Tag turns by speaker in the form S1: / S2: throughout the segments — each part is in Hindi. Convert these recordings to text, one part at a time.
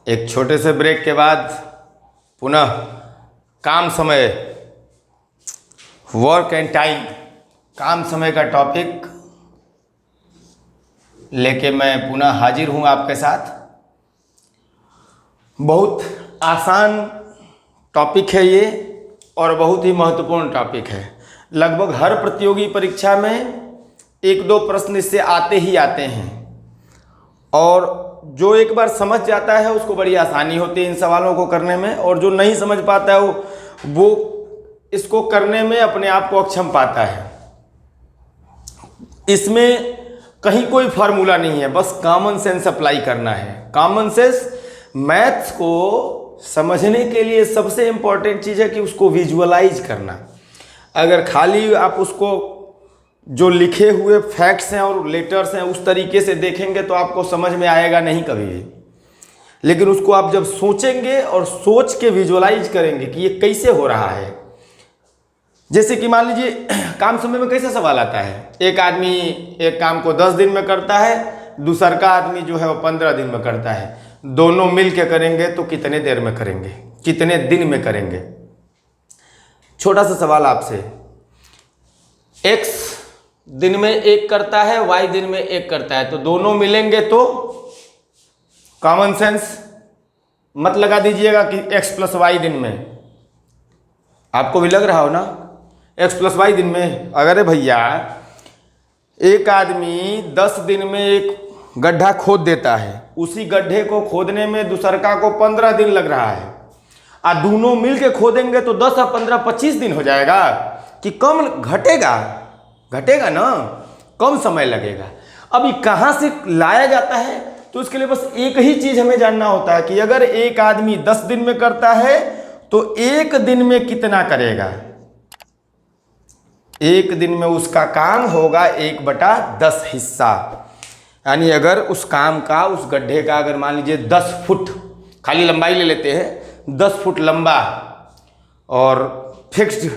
S1: एक छोटे से ब्रेक के बाद पुनः काम समय, वर्क एंड टाइम, काम समय का टॉपिक लेके मैं पुनः हाजिर हूँ आपके साथ। बहुत आसान टॉपिक है ये और बहुत ही महत्वपूर्ण टॉपिक है। लगभग हर प्रतियोगी परीक्षा में एक दो प्रश्न इससे आते ही आते हैं और जो एक बार समझ जाता है उसको बड़ी आसानी होती है इन सवालों को करने में, और जो नहीं समझ पाता है वो इसको करने में अपने आप को अक्षम पाता है। इसमें कहीं कोई फार्मूला नहीं है, बस कॉमन सेंस अप्लाई करना है। कॉमन सेंस मैथ्स को समझने के लिए सबसे इम्पॉर्टेंट चीज़ है कि उसको विजुअलाइज करना। अगर खाली आप उसको जो लिखे हुए फैक्ट्स हैं और लेटर्स हैं उस तरीके से देखेंगे तो आपको समझ में आएगा नहीं कभी भी। लेकिन उसको आप जब सोचेंगे और सोच के विजुअलाइज करेंगे कि ये कैसे हो रहा है, जैसे कि मान लीजिए काम समय में कैसा सवाल आता है, एक आदमी एक काम को 10 दिन में करता है, दूसरा का आदमी जो है वो 15 दिन में करता है। दोनों मिल के करेंगे तो कितने देर में करेंगे, कितने दिन में करेंगे। छोटा सा सवाल आपसे, x दिन में एक करता है, y दिन में एक करता है, तो दोनों मिलेंगे तो कॉमन सेंस मत लगा दीजिएगा कि x प्लस वाई दिन में। आपको भी लग रहा हो ना x प्लस वाई दिन में। अगर भैया एक आदमी 10 दिन में एक गड्ढा खोद देता है, उसी गड्ढे को खोदने में दूसरका को 15 दिन लग रहा है, और दोनों मिल के खोदेंगे तो 10 और 15 25 दिन हो जाएगा कि कम घटेगा ना, कम समय लगेगा। अब ये कहाँ से लाया जाता है, तो इसके लिए बस एक ही चीज़ हमें जानना होता है कि अगर एक आदमी 10 दिन में करता है तो एक दिन में कितना करेगा। एक दिन में उसका काम होगा 1/10 हिस्सा। यानी अगर उस काम का, उस गड्ढे का अगर मान लीजिए 10 फुट, खाली लंबाई ले लेते हैं, 10 फुट लंबा और फिक्स्ड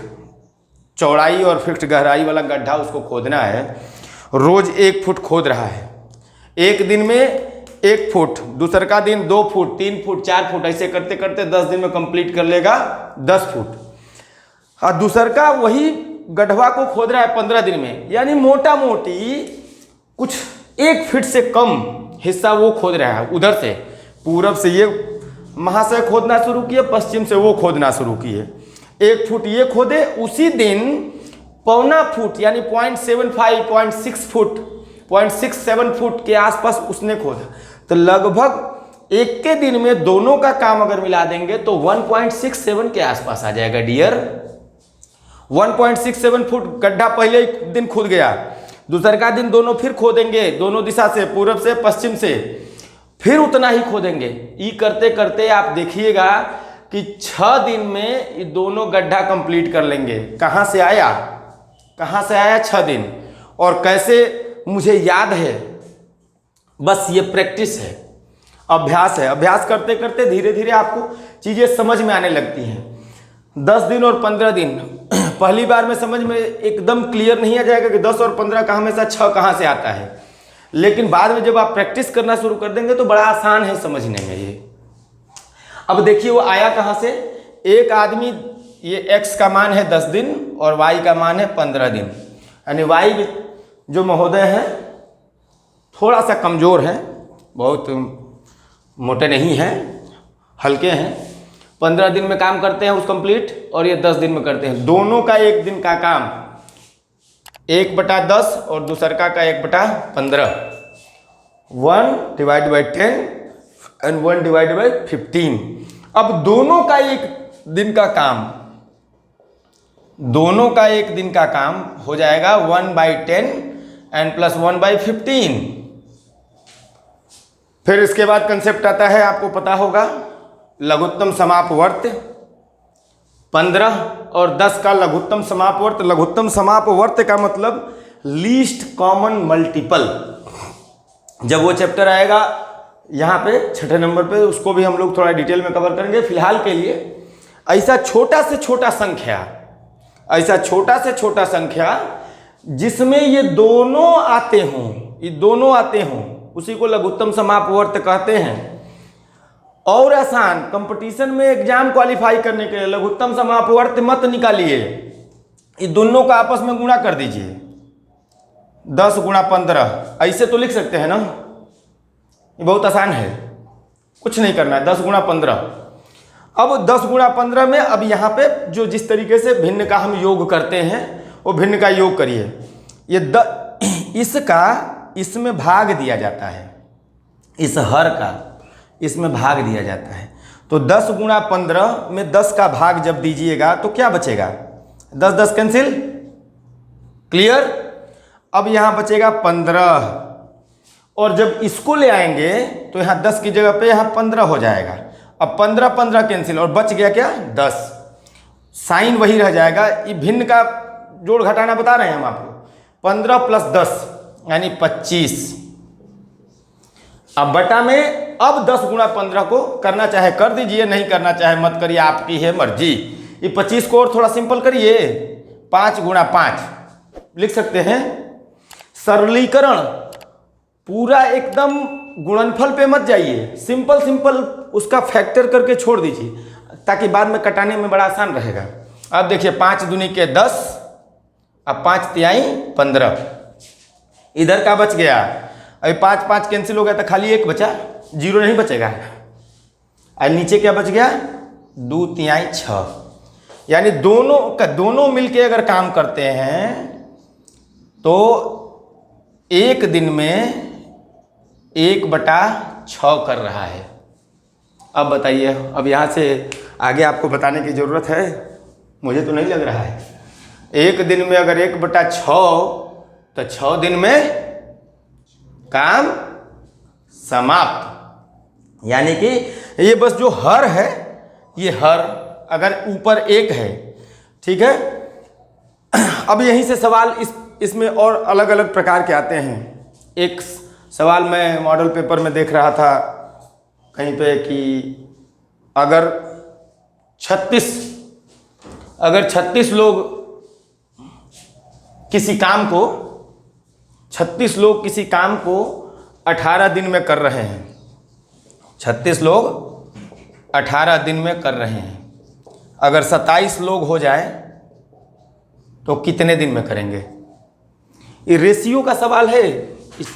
S1: चौड़ाई और फिक्स्ड गहराई वाला गड्ढा उसको खोदना है, रोज 1 फुट खोद रहा है, एक दिन में 1 फुट, दूसर का दिन 2 फुट, 3 फुट, 4 फुट, ऐसे करते करते 10 दिन में कंप्लीट कर लेगा 10 फुट। और दूसर का वही गड्ढवा को खोद रहा है 15 दिन में, यानी मोटा मोटी कुछ 1 फीट से कम हिस्सा वो खोद रहा है। उधर से पूरब से ये महाशय खोदना शुरू किए, पश्चिम से वो खोदना शुरू किए। 1 फुट ये खोदे, उसी दिन 1.25 फुट यानी 0.75 0.6 फुट 0.67 फुट के आसपास उसने खोदा। तो लगभग एक के दिन में दोनों का काम अगर मिला देंगे तो 1.67 के आसपास आ जाएगा डियर। 1.67 फुट गड्ढा पहले दिन खुद गया, दूसरा का दिन दोनों फिर खोदेंगे, दोनों दिशा से, पूरब से पश्चिम से, फिर उतना ही खोदेंगे। ये करते करते आप देखिएगा कि 6 दिन में ये दोनों गड्ढा कंप्लीट कर लेंगे। कहाँ से आया 6 दिन, और कैसे मुझे याद है, बस ये प्रैक्टिस है, अभ्यास है। अभ्यास करते करते धीरे धीरे आपको चीज़ें समझ में आने लगती हैं। 10 दिन और 15 दिन पहली बार में समझ में एकदम क्लियर नहीं आ जाएगा कि 10 और 15 का हमेशा 6 कहाँ से आता है, लेकिन बाद में जब आप प्रैक्टिस करना शुरू कर देंगे तो बड़ा आसान है समझने में ये। अब देखिए वो आया कहाँ से, एक आदमी, ये x का मान है 10 दिन और y का मान है 15 दिन, यानी y जो महोदय हैं थोड़ा सा कमज़ोर हैं, बहुत मोटे नहीं हैं, हल्के हैं। 15 दिन में काम करते हैं उस कंप्लीट, और ये 10 दिन में करते हैं। दोनों का एक दिन का काम 1/10 और दूसरका का 1/15, 1/10 एंड 1/15। अब दोनों का एक दिन का काम, दोनों का एक दिन का काम हो जाएगा 1/10 एंड प्लस 1/15। फिर इसके बाद कंसेप्ट आता है, आपको पता होगा, लघुत्तम समापवर्त। 15 और 10 का लघुत्तम समापवर्त। लघुत्तम समापवर्त का मतलब लीस्ट कॉमन मल्टीपल। जब वो चैप्टर आएगा यहाँ पे 6ठे नंबर पे, उसको भी हम लोग थोड़ा डिटेल में कवर करेंगे। फिलहाल के लिए ऐसा छोटा से छोटा संख्या, ऐसा छोटा से छोटा संख्या जिसमें ये दोनों आते हों, ये दोनों आते हों, उसी को लघुत्तम समापवर्त कहते हैं। और आसान, कंपटीशन में एग्जाम क्वालिफाई करने के लिए लघुत्तम समापवर्त मत निकालिए, ये दोनों का आपस में गुणा कर दीजिए। 10 गुणा 15 ऐसे तो लिख सकते हैं ना, ये बहुत आसान है, कुछ नहीं करना है। 10 गुणा 15। अब 10 गुणा 15 में अब यहाँ पे जो जिस तरीके से भिन्न का हम योग करते हैं वो भिन्न का योग करिए। ये इसका इसमें भाग दिया जाता है, इस हर का इसमें भाग दिया जाता है। तो 10 गुणा 15 में 10 का भाग जब दीजिएगा तो क्या बचेगा? 10 10 कैंसिल, क्लियर। अब यहाँ बचेगा 15, और जब इसको ले आएंगे तो यहाँ 10 की जगह पे यहाँ 15 हो जाएगा। अब 15 15 कैंसिल, और बच गया क्या? 10। साइन वही रह जाएगा। ये भिन्न का जोड़ घटाना बता रहे हैं हम आपको। 15 प्लस 10 यानी 25। अब बटा में अब 10 गुणा 15 को करना चाहे कर दीजिए, नहीं करना चाहे मत करिए, आपकी है मर्जी। ये 25 को और थोड़ा सिंपल करिए, 5 गुणा 5 लिख सकते हैं। सरलीकरण पूरा एकदम गुणनफल पे मत जाइए, सिंपल सिंपल उसका फैक्टर करके छोड़ दीजिए, ताकि बाद में कटाने में बड़ा आसान रहेगा। अब देखिए 5 दूनी के 10, अब 5 तिहाई 15, इधर का बच गया। अभी 5 5 कैंसिल हो गया तो खाली 1 बचा, 0 नहीं बचेगा। और नीचे क्या बच गया? 2 तिहाई 6, यानी दोनों मिलके अगर काम करते हैं तो एक दिन में 1/6 कर रहा है। अब बताइए, अब यहाँ से आगे आपको बताने की ज़रूरत है? मुझे तो नहीं लग रहा है। एक दिन में अगर 1/6 तो 6 दिन में काम समाप्त। यानी कि ये बस जो हर है, ये हर अगर ऊपर 1 है, ठीक है। अब यहीं से सवाल इसमें और अलग अलग प्रकार के आते हैं। एक सवाल मैं मॉडल पेपर में देख रहा था कहीं पे कि अगर 36 लोग किसी काम को 18 दिन में कर रहे हैं, 36 लोग 18 दिन में कर रहे हैं, अगर 27 लोग हो जाए तो कितने दिन में करेंगे? ये रेशियो का सवाल है।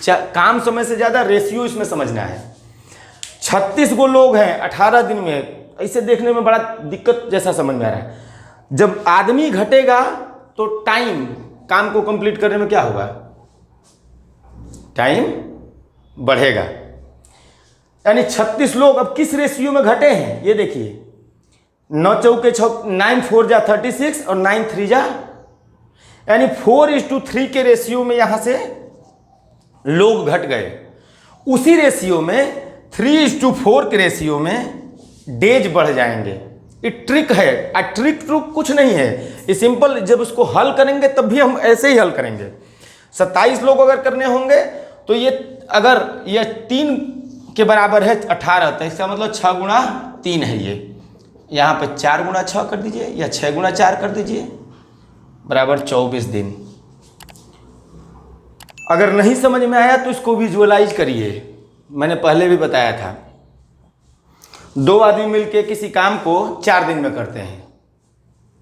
S1: काम समय से ज़्यादा रेशियो इसमें समझना है। 36 गो लोग हैं 18 दिन में, ऐसे देखने में बड़ा दिक्कत जैसा समझ में आ रहा है। जब आदमी घटेगा तो टाइम काम को कंप्लीट करने में क्या होगा? टाइम बढ़ेगा। यानी 36 लोग अब किस रेशियो में घटे हैं ये देखिए। 9 चौके 9 4 जा 36 और 9 3 जा, यानी 4:3 के रेशियो में यहां से लोग घट गए। उसी रेशियो में 3:4 के रेशियो में डेज बढ़ जाएंगे। ये ट्रिक है। ट्रिक कुछ नहीं है, ये सिंपल। जब उसको हल करेंगे तब भी हम ऐसे ही हल करेंगे। 27 लोग अगर करने होंगे तो ये अगर ये 3 के बराबर है 18, तो इसका मतलब 6 गुणा 3 है। ये यहाँ पे 4 गुणा 6 कर दीजिए या 6 गुणा 4 कर दीजिए, बराबर 24 दिन। अगर नहीं समझ में आया तो इसको विजुअलाइज करिए। मैंने पहले भी बताया था, 2 आदमी मिलके किसी काम को 4 दिन में करते हैं।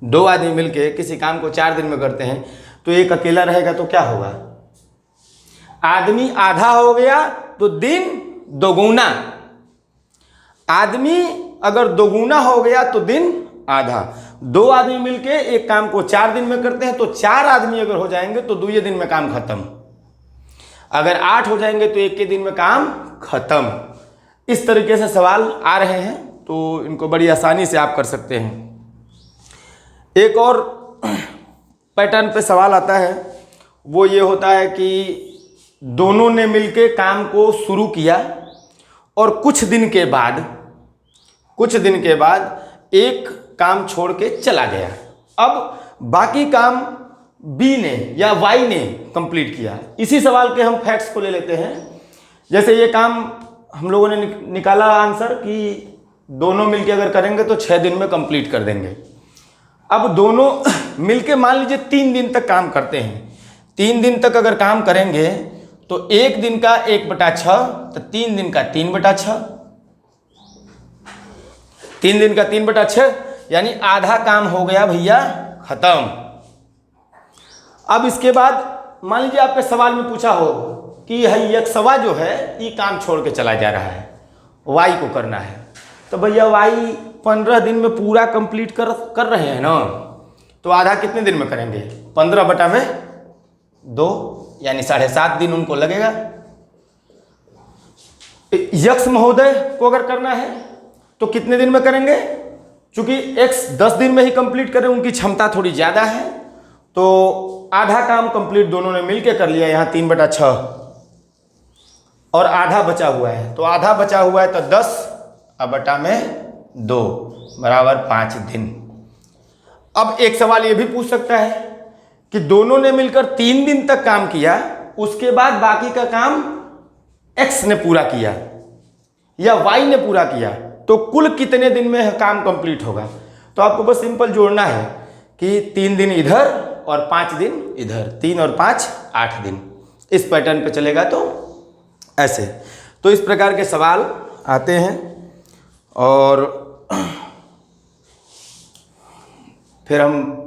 S1: 2 आदमी मिलके किसी काम को 4 दिन में करते हैं, तो एक अकेला रहेगा तो क्या होगा? आदमी आधा हो गया तो दिन दोगुना। आदमी अगर दोगुना हो गया तो दिन आधा। 2 आदमी मिलके एक काम को 4 दिन में करते हैं, तो 4 आदमी अगर हो जाएंगे तो 2 दिन में काम खत्म। अगर 8 हो जाएंगे तो 1 के दिन में काम खत्म। इस तरीके से सवाल आ रहे हैं, तो इनको बड़ी आसानी से आप कर सकते हैं। एक और पैटर्न पे सवाल आता है, वो ये होता है कि दोनों ने मिलके काम को शुरू किया और कुछ दिन के बाद एक काम छोड़ के चला गया। अब बाकी काम बी ने या वाई ने कंप्लीट किया। इसी सवाल के हम फैक्ट्स को ले लेते हैं। जैसे ये काम हम लोगों ने निकाला आंसर कि दोनों मिलके अगर करेंगे तो 6 दिन में कंप्लीट कर देंगे। अब दोनों मिलके मान लीजिए 3 दिन तक काम करते हैं। 3 दिन तक अगर काम करेंगे तो 1 दिन का 1/6, तो 3 दिन का 3/6। 3 दिन का 3/6 यानी आधा काम हो गया भैया खत्म। अब इसके बाद मान लीजिए आपके सवाल में पूछा हो कि है यक्षवा जो है ये काम छोड़ के चला जा रहा है, वाई को करना है, तो भैया वाई 15 दिन में पूरा कंप्लीट कर रहे हैं ना, तो आधा कितने दिन में करेंगे? 15/2 यानी 7.5 दिन उनको लगेगा। यक्ष महोदय को अगर करना है तो कितने दिन में करेंगे? चूंकि एक्स 10 दिन में ही कंप्लीट करें, उनकी क्षमता थोड़ी ज़्यादा है, तो आधा काम कंप्लीट दोनों ने मिलकर कर लिया, यहाँ 3/6 और आधा बचा हुआ है, तो आधा बचा हुआ है तो 10/2 बराबर 5 दिन। अब एक सवाल ये भी पूछ सकता है कि दोनों ने मिलकर 3 दिन तक काम किया, उसके बाद बाकी का काम एक्स ने पूरा किया या वाई ने पूरा किया, तो कुल कितने दिन में काम कंप्लीट होगा? तो आपको बस सिंपल जोड़ना है कि 3 दिन इधर और 5 दिन इधर, 3 और 5 8 दिन, इस पैटर्न पे चलेगा। तो ऐसे तो इस प्रकार के सवाल आते हैं। और फिर हम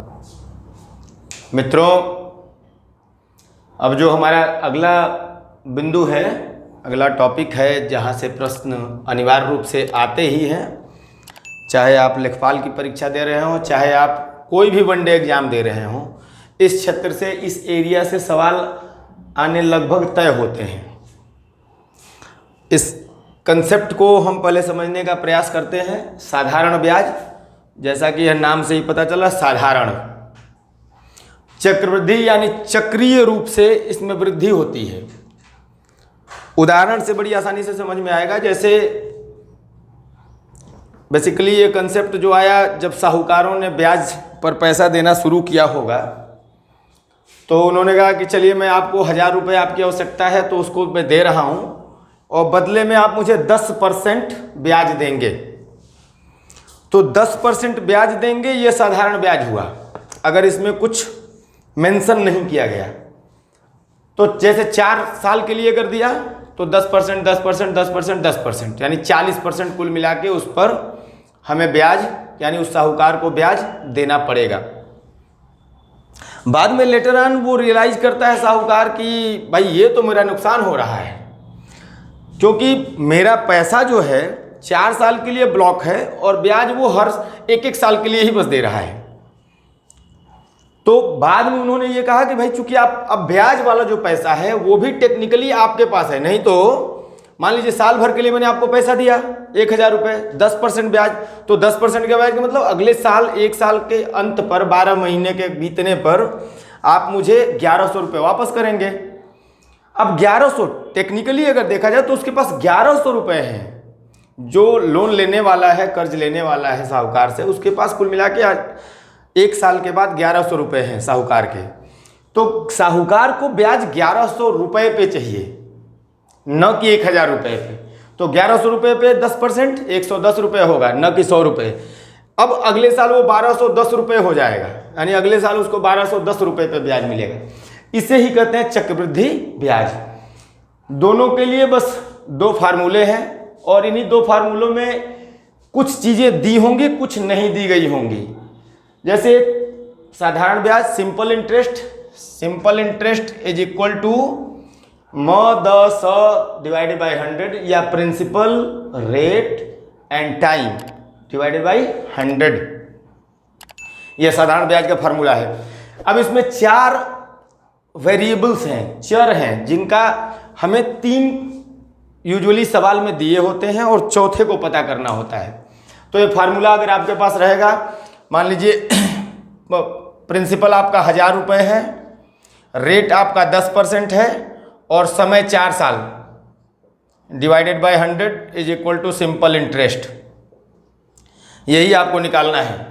S1: मित्रों, अब जो हमारा अगला बिंदु है, अगला टॉपिक है, जहाँ से प्रश्न अनिवार्य रूप से आते ही हैं, चाहे आप लेखपाल की परीक्षा दे रहे हों, चाहे आप कोई भी वनडे एग्जाम दे रहे हों, इस क्षेत्र से, इस एरिया से सवाल आने लगभग तय होते हैं। इस कंसेप्ट को हम पहले समझने का प्रयास करते हैं। साधारण ब्याज, जैसा कि यह नाम से ही पता चला, साधारण चक्रवृद्धि यानी चक्रीय रूप से इसमें वृद्धि होती है। उदाहरण से बड़ी आसानी से समझ में आएगा। जैसे बेसिकली ये कंसेप्ट जो आया जब साहूकारों ने ब्याज पर पैसा देना शुरू किया होगा, तो उन्होंने कहा कि चलिए मैं आपको 1000 रुपये आपकी आवश्यकता है तो उसको मैं दे रहा हूँ और बदले में आप मुझे 10% ब्याज देंगे। तो 10% ब्याज देंगे, ये साधारण ब्याज हुआ अगर इसमें कुछ मेंशन नहीं किया गया। तो जैसे 4 साल के लिए कर दिया तो 10%, 10%, 10%, 10% यानी 40% कुल मिला के उस पर हमें ब्याज यानी उस साहूकार को ब्याज देना पड़ेगा। बाद में लेटर ऑन वो रियलाइज करता है साहूकार कि भाई ये तो मेरा नुकसान हो रहा है, क्योंकि मेरा पैसा जो है 4 साल के लिए ब्लॉक है और ब्याज वो हर 1-1 साल के लिए ही बस दे रहा है। तो बाद में उन्होंने ये कहा कि भाई चूंकि आप अब ब्याज वाला जो पैसा है वो भी टेक्निकली आपके पास है, नहीं तो मान लीजिए साल भर के लिए मैंने आपको पैसा दिया 1000 रुपये, 10% ब्याज, तो 10% का ब्याज का मतलब अगले साल 1 साल के अंत पर 12 महीने के बीतने पर आप मुझे 1100 रुपये वापस करेंगे। अब 1100 टेक्निकली अगर देखा जाए तो उसके पास 1100 रुपये हैं। जो लोन लेने वाला है, कर्ज लेने वाला है साहूकार से, उसके पास कुल मिला के 1 साल के बाद 1100 रुपये हैं साहूकार के। तो साहूकार को ब्याज 1100 रुपये पे चाहिए, न कि 1000 रुपये पे। तो 1100 रुपये पे 10% 110 रुपये होगा, न कि 100 रुपये। अब अगले साल वो 1210 रुपये हो जाएगा, यानी अगले साल उसको 1210 रुपये पे ब्याज मिलेगा। इसे ही कहते हैं चक्रवृद्धि ब्याज। दोनों के लिए बस 2 फार्मूले हैं और इन्हीं 2 फार्मूलों में कुछ चीज़ें दी होंगी, कुछ नहीं दी गई होंगी। जैसे साधारण ब्याज simple interest is equal to m/100 divided by 100 या principal rate and time divided by 100, यह साधारण ब्याज का फार्मूला है। अब इसमें 4 वेरिएबल्स हैं, चर हैं, जिनका हमें 3 यूजुअली सवाल में दिए होते हैं और चौथे को पता करना होता है। तो ये फार्मूला अगर आपके पास रहेगा, मान लीजिए प्रिंसिपल आपका 1000 रुपये है, रेट आपका 10% है और समय 4 साल divided by 100 is equal to simple interest. यही आपको निकालना है।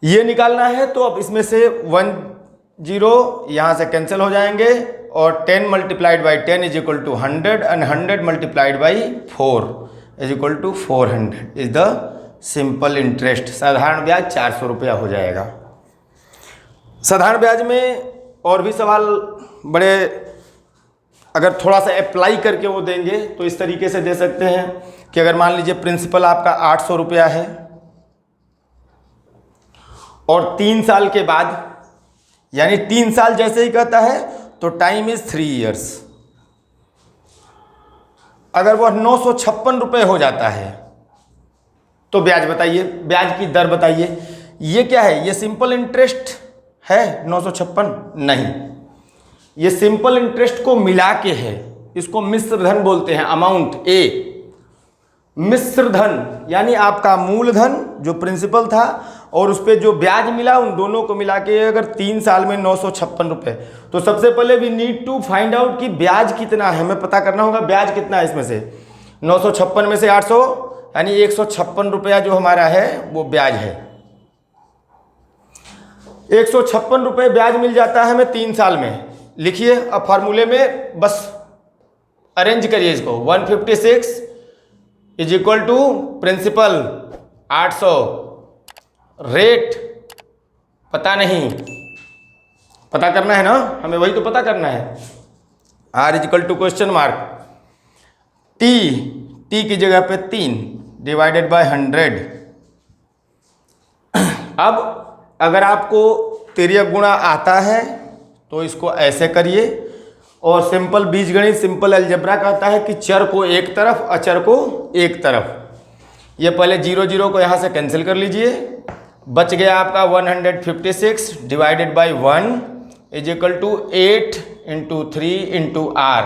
S1: ये निकालना है तो अब इसमें से 1 0 यहाँ से कैंसिल हो जाएंगे और 10 multiplied by 10 is equal to 100 and 100 multiplied by 4 is equal to 400 is the simple interest. साधारण ब्याज 400 रुपया हो जाएगा। साधारण ब्याज में और भी सवाल बड़े, अगर थोड़ा सा अप्लाई करके वो देंगे तो इस तरीके से दे सकते हैं। कि अगर मान लीजिए प्रिंसिपल आपका 800 रुपया है और 3 साल के बाद, यानी 3 साल जैसे ही कहता है तो टाइम इज 3 ईयर्स, अगर वह 956 रुपये हो जाता है तो ब्याज बताइए, ब्याज की दर बताइए। ये क्या है, ये सिंपल इंटरेस्ट है 956? नहीं, ये सिंपल इंटरेस्ट को मिला के है, इसको मिश्र धन बोलते हैं, अमाउंट ए। मिश्र धन यानी आपका मूलधन जो प्रिंसिपल था और उस पर जो ब्याज मिला, उन दोनों को मिला के अगर 3 साल में 956 रुपये, तो सबसे पहले we need to find out कि ब्याज कितना है, हमें पता करना होगा ब्याज कितना है इसमें से। 956 में से 800 यानी 156 रुपया जो हमारा है वो ब्याज है। 156 रुपये ब्याज मिल जाता है हमें 3 साल में। लिखिए अब फार्मूले में, बस अरेंज करिए इसको। 156 is equal to principal 800, rate पता नहीं, पता करना है ना हमें, वही तो पता करना है। R is equal to question mark, T की जगह पे 3 डिवाइडेड बाय 100। अब अगर आपको तिर्यक गुणा आता है तो इसको ऐसे करिए, और सिंपल बीजगणित सिंपल अलजेब्रा कहता है कि चर को एक तरफ, अचर को एक तरफ। ये पहले 0 0 को यहाँ से कैंसिल कर लीजिए, बच गया आपका 156 divided by 1 is equal to 8 into 3 into R.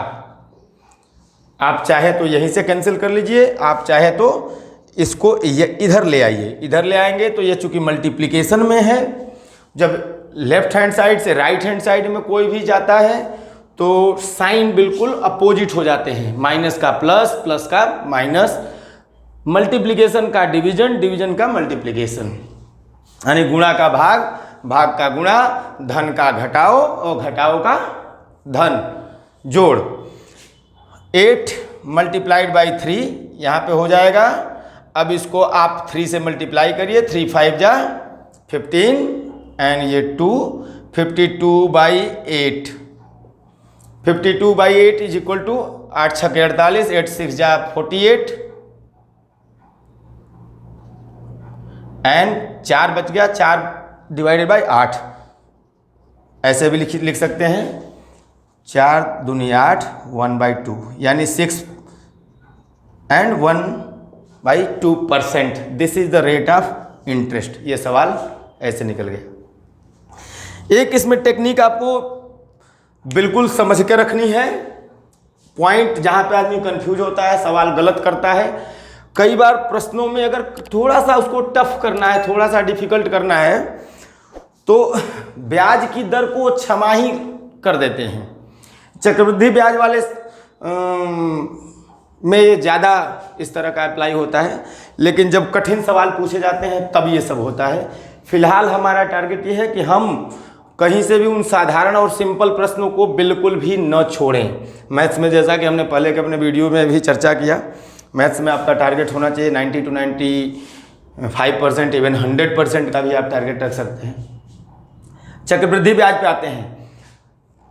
S1: आप चाहे तो यहीं से कैंसिल कर लीजिए, आप चाहे तो इसको इधर ले आइए। इधर ले आएंगे तो ये चूंकि मल्टीप्लिकेशन में है, जब लेफ्ट हैंड साइड से राइट हैंड साइड में कोई भी जाता है तो साइन बिल्कुल अपोजिट हो जाते हैं, माइनस का प्लस, प्लस का माइनस, मल्टीप्लिकेशन का डिवीजन, डिवीजन का मल्टीप्लिकेशन, यानी गुणा का भाग, भाग का गुणा, धन का घटाओ और घटाओ का धन, जोड़। 8 मल्टीप्लाइड बाई 3 यहाँ पे हो जाएगा। अब इसको आप 3 से मल्टीप्लाई करिए, 3 5 जा 15 एंड ये 2, 52 by 8, 52 by 8 is equal to 8 6 48, 8 6 जा 48 एंड 4 बच गया, 4 डिवाइडेड बाई 8। ऐसे भी लिख सकते हैं, 4 दूनी 8, 1/2 यानी 6 and 1/2%। This is the rate of interest. ये सवाल ऐसे निकल गया। एक इसमें टेक्निक आपको बिल्कुल समझ के रखनी है, पॉइंट जहाँ पे आदमी कंफ्यूज होता है, सवाल गलत करता है। कई बार प्रश्नों में अगर थोड़ा सा उसको टफ करना है, थोड़ा सा डिफिकल्ट करना है, तो ब्याज की दर को छमाही कर देते हैं। चक्रवृद्धि ब्याज वाले में ज़्यादा इस तरह का अप्लाई होता है, लेकिन जब कठिन सवाल पूछे जाते हैं तब ये सब होता है। फिलहाल हमारा टारगेट ये है कि हम कहीं से भी उन साधारण और सिंपल प्रश्नों को बिल्कुल भी न छोड़ें। मैथ्स में जैसा कि हमने पहले के अपने वीडियो में भी चर्चा किया, मैथ्स में आपका टारगेट होना चाहिए 90 to 95%, इवन 100% का भी आप टारगेट रख सकते हैं। चक्रवृद्धि ब्याज पे आते हैं।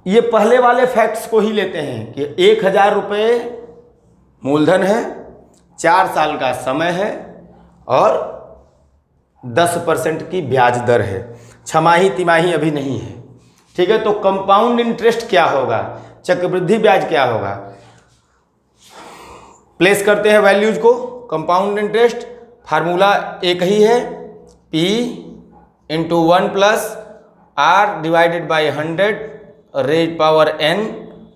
S1: ये पहले वाले फैक्ट्स को ही लेते हैं कि 1000 रुपये मूलधन है, 4 साल का समय है और 10% की ब्याज दर है, छमाही तिमाही अभी नहीं है। ठीक है, तो कंपाउंड इंटरेस्ट क्या होगा, चक्रवृद्धि ब्याज क्या होगा, प्लेस करते हैं वैल्यूज को। कंपाउंड इंटरेस्ट फार्मूला एक ही है, P into 1 plus R divided by 100 raise power n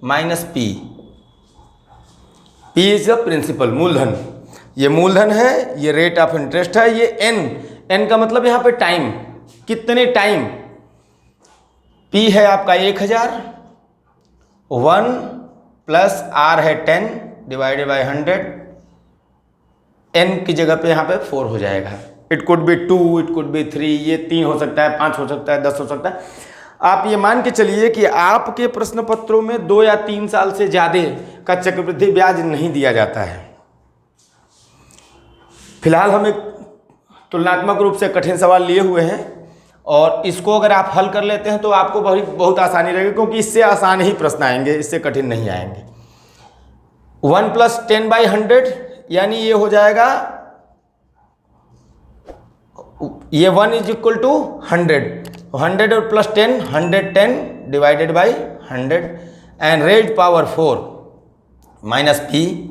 S1: minus P। P is the principal, मूलधन। ये मूलधन है, ये रेट ऑफ इंटरेस्ट है, ये n का मतलब यहाँ पे टाइम, कितने टाइम। P है आपका 1000, 1 प्लस R है 10 डिवाइडेड बाई 100, n की जगह पे यहाँ पे 4 हो जाएगा। It could be 2, it could be 3, ये 3 हो सकता है, 5 हो सकता है, 10 हो सकता है। आप ये मान के चलिए कि आपके प्रश्न पत्रों में 2 या 3 साल से ज़्यादा का चक्रवृद्धि ब्याज नहीं दिया जाता है। फिलहाल हम एक तुलनात्मक रूप से कठिन सवाल लिए हुए हैं और इसको अगर आप हल कर लेते हैं तो आपको बहुत आसानी रहेगी, क्योंकि इससे आसान ही प्रश्न आएंगे, इससे कठिन नहीं आएंगे। 1 प्लस 10/100 यानी ये हो जाएगा, ये 1 इज इक्वल टू 100, 100 और plus 10, 110 divided by 100 and raise power 4 minus P.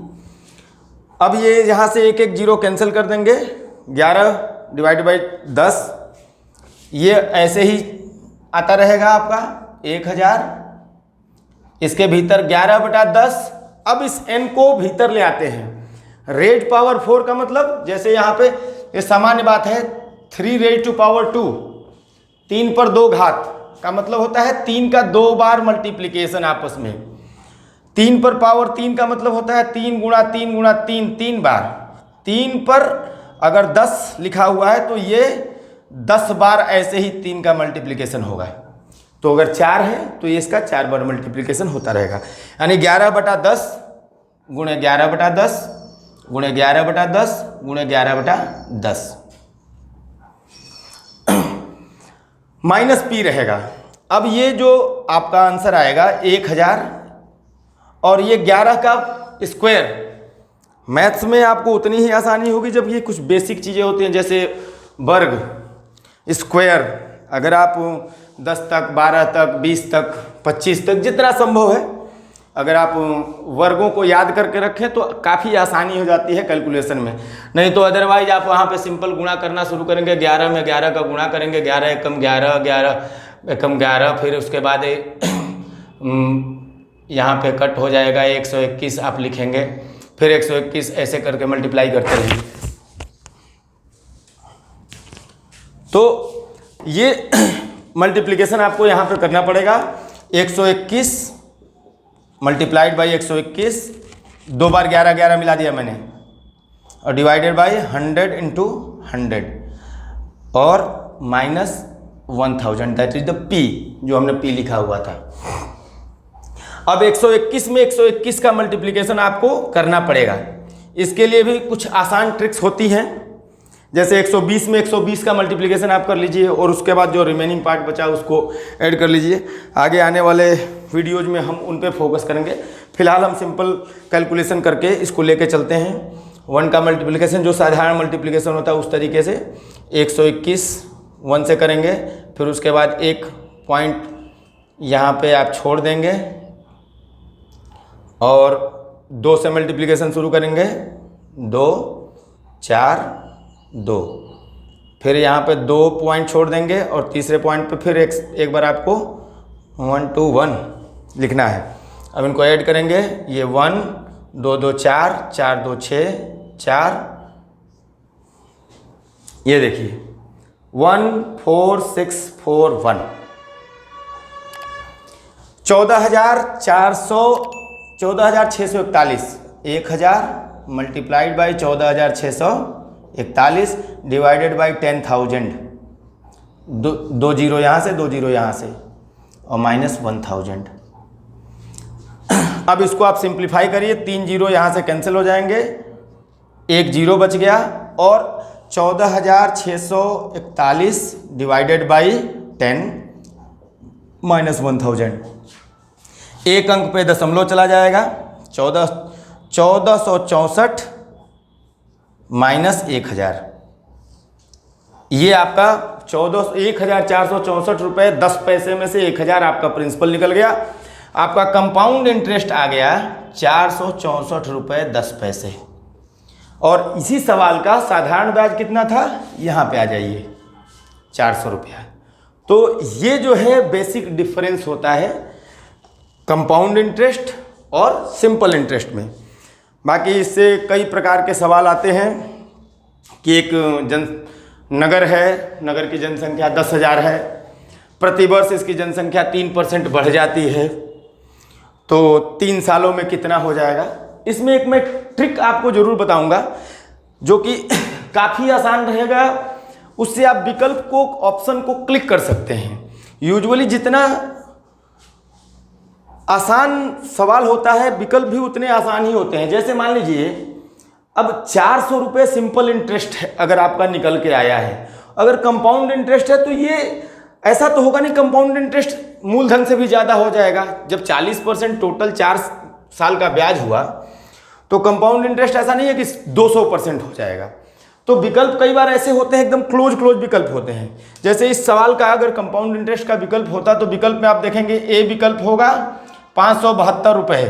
S1: अब ये यहाँ से एक एक जीरो कैंसिल कर देंगे, 11 डिवाइड बाई 10, ये ऐसे ही आता रहेगा आपका 1000, इसके भीतर 11/10। अब इस n को भीतर ले आते हैं, रेज पावर 4 का मतलब जैसे यहाँ पे ये सामान्य बात है, 3 रेज टू पावर 2, 3 पर 2 घात का मतलब होता है 3 का 2 बार मल्टीप्लिकेशन आपस में। 3 पर पावर 3 का मतलब होता है 3 गुणा 3 गुणा 3, 3 बार। 3 पर अगर 10 लिखा हुआ है तो ये 10 बार ऐसे ही 3 का मल्टीप्लिकेशन होगा। तो अगर 4 है तो ये इसका 4 बार मल्टीप्लिकेशन होता रहेगा, यानी 11/10 गुणे 11/10 गुणे 11/10 गुणे 11/10 माइनस पी रहेगा। अब ये जो आपका आंसर आएगा 1000 और ये 11 का स्क्वायर। मैथ्स में आपको उतनी ही आसानी होगी जब ये कुछ बेसिक चीज़ें होती हैं, जैसे वर्ग, स्क्वायर। अगर आप 10 तक, 12 तक, 20 तक, 25 तक, जितना संभव है, अगर आप वर्गों को याद करके रखें तो काफ़ी आसानी हो जाती है कैलकुलेशन में। नहीं तो अदरवाइज आप वहाँ पे सिंपल गुणा करना शुरू करेंगे, 11 में 11 का गुणा करेंगे, 11 एकम 11, 11 एकम 11, फिर उसके बाद यहाँ पे कट हो जाएगा, 121 आप लिखेंगे, फिर 121 ऐसे करके मल्टीप्लाई करते रहेंगे। तो ये मल्टीप्लिकेशन आपको यहाँ पे करना पड़ेगा, 121 मल्टीप्लाइड बाई 121, 2 बार 11 11 मिला दिया मैंने, और डिवाइडेड बाई 100 इंटू 100 और minus 1000, that is the P, जो हमने पी लिखा हुआ था। अब 121 में 121 का मल्टीप्लिकेशन आपको करना पड़ेगा। इसके लिए भी कुछ आसान ट्रिक्स होती हैं, जैसे 120 में 120 का मल्टीप्लिकेशन आप कर लीजिए और उसके बाद जो रिमेनिंग पार्ट बचा उसको ऐड कर लीजिए। आगे आने वाले वीडियोज में हम उन पे फोकस करेंगे। फिलहाल हम सिंपल कैलकुलेशन करके इसको लेके चलते हैं। 1 का मल्टीप्लिकेशन जो साधारण मल्टीप्लिकेशन होता है उस तरीके से 121 1 से करेंगे, फिर उसके बाद एक पॉइंट यहाँ पे आप छोड़ देंगे और 2 से मल्टीप्लिकेशन शुरू करेंगे, 2 4 2, फिर यहाँ पे 2 पॉइंट छोड़ देंगे और तीसरे पॉइंट पे फिर एक बार आपको 1 2 1 लिखना है। अब इनको ऐड करेंगे, ये 1 2 2 4 4 2 6 4, ये देखिए 1 4 6 4 1, 14,641, 1000 multiplied by 14,641 divided by 10,000, 2 zero यहाँ से, 2 जीरो यहाँ से, और माइनस 1000। अब इसको आप सिंप्लीफाई करिए, 3 जीरो यहाँ से कैंसिल हो जाएंगे, 1 जीरो बच गया, और 14,641 डिवाइडेड बाई 10 माइनस 1000। एक अंक पे दशमलव चला जाएगा, 1464 माइनस 1000। ये आपका 1464 रुपये 10 पैसे में से 1000 आपका प्रिंसिपल निकल गया। आपका कंपाउंड इंटरेस्ट आ गया 464 रुपये 10 पैसे। और इसी सवाल का साधारण ब्याज कितना था, यहाँ पे आ जाइए 400 रुपया। तो ये जो है बेसिक डिफरेंस होता है कंपाउंड इंटरेस्ट और सिंपल इंटरेस्ट में। बाकी इससे कई प्रकार के सवाल आते हैं कि एक नगर है, नगर की जनसंख्या 10,000 है, प्रतिवर्ष इसकी जनसंख्या 3% बढ़ जाती है, तो 3 सालों में कितना हो जाएगा। इसमें एक मैं ट्रिक आपको ज़रूर बताऊंगा जो कि काफ़ी आसान रहेगा। उससे आप विकल्प को, ऑप्शन को क्लिक कर सकते हैं। यूजुअली जितना आसान सवाल होता है विकल्प भी उतने आसान ही होते हैं। जैसे मान लीजिए अब 400 रुपये सिंपल इंटरेस्ट है अगर आपका निकल के आया है, अगर कंपाउंड इंटरेस्ट है तो ये ऐसा तो होगा नहीं, कंपाउंड इंटरेस्ट मूलधन से भी ज़्यादा हो जाएगा। जब 40% टोटल 4 साल का ब्याज हुआ तो कंपाउंड इंटरेस्ट ऐसा नहीं है कि 200% हो जाएगा। तो विकल्प कई बार ऐसे होते हैं, एकदम क्लोज विकल्प होते हैं। जैसे इस सवाल का अगर कंपाउंड इंटरेस्ट का विकल्प होता तो विकल्प में आप देखेंगे ए विकल्प होगा 572 रुपये,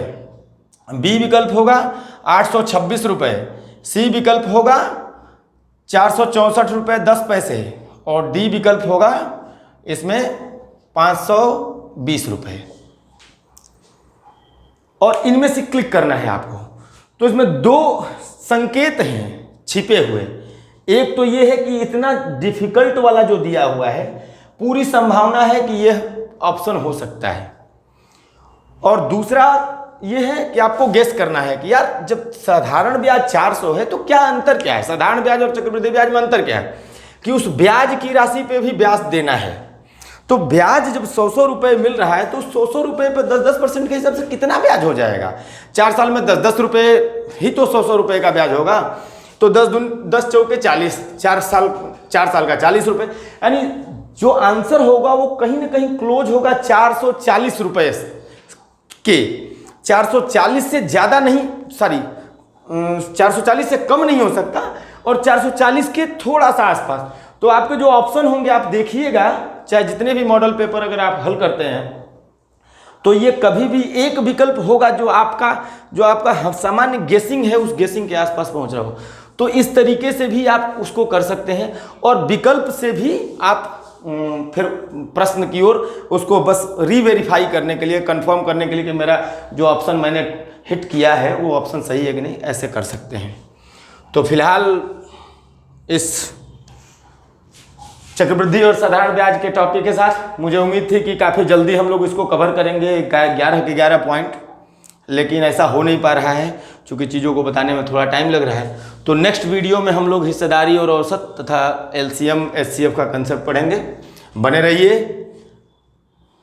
S1: बी विकल्प होगा 826 रुपये, सी विकल्प होगा 464 रुपये 10 पैसे और डी विकल्प होगा इसमें 520 रुपये। और इनमें से क्लिक करना है आपको। तो इसमें दो संकेत हैं छिपे हुए। एक तो ये है कि इतना डिफिकल्ट वाला जो दिया हुआ है, पूरी संभावना है कि यह ऑप्शन हो सकता है। और दूसरा ये है कि आपको गेस करना है कि यार जब साधारण ब्याज 400 है तो क्या अंतर क्या है, साधारण ब्याज और चक्रवृद्धि ब्याज में अंतर क्या है कि उस ब्याज की राशि पे भी ब्याज देना है। तो ब्याज जब 100 रुपये मिल रहा है तो 100 रुपये पर 10% के हिसाब से कितना ब्याज हो जाएगा। 4 साल में 10 रुपये ही तो 100 रुपये का ब्याज होगा। तो 10 चौके 40, 4 साल का 40 रुपये, यानी जो आंसर होगा वो कहीं ना कहीं क्लोज होगा 440 रुपये के। 440 से ज़्यादा नहीं, 440 से कम नहीं हो सकता और 440 के थोड़ा सा आसपास। तो आपके जो ऑप्शन होंगे आप देखिएगा, चाहे जितने भी मॉडल पेपर अगर आप हल करते हैं तो ये कभी भी एक विकल्प होगा जो आपका सामान्य गेसिंग है उस गेसिंग के आसपास पहुंच रहा हो। तो इस तरीके से भी आप उसको कर सकते हैं और विकल्प से भी आप फिर प्रश्न की ओर उसको बस रीवेरीफाई करने के लिए, कंफर्म करने के लिए कि मेरा जो ऑप्शन मैंने हिट किया है वो ऑप्शन सही है कि नहीं, ऐसे कर सकते हैं। तो फिलहाल इस चक्रवृद्धि और साधारण ब्याज के टॉपिक के साथ मुझे उम्मीद थी कि काफ़ी जल्दी हम लोग इसको कवर करेंगे 11 के 11 पॉइंट, लेकिन ऐसा हो नहीं पा रहा है क्योंकि चीज़ों को बताने में थोड़ा टाइम लग रहा है। तो नेक्स्ट वीडियो में हम लोग हिस्सेदारी और औसत तथा LCM HCF का कंसेप्ट पढ़ेंगे। बने रहिए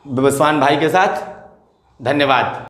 S1: विवस्वान भाई के साथ। धन्यवाद।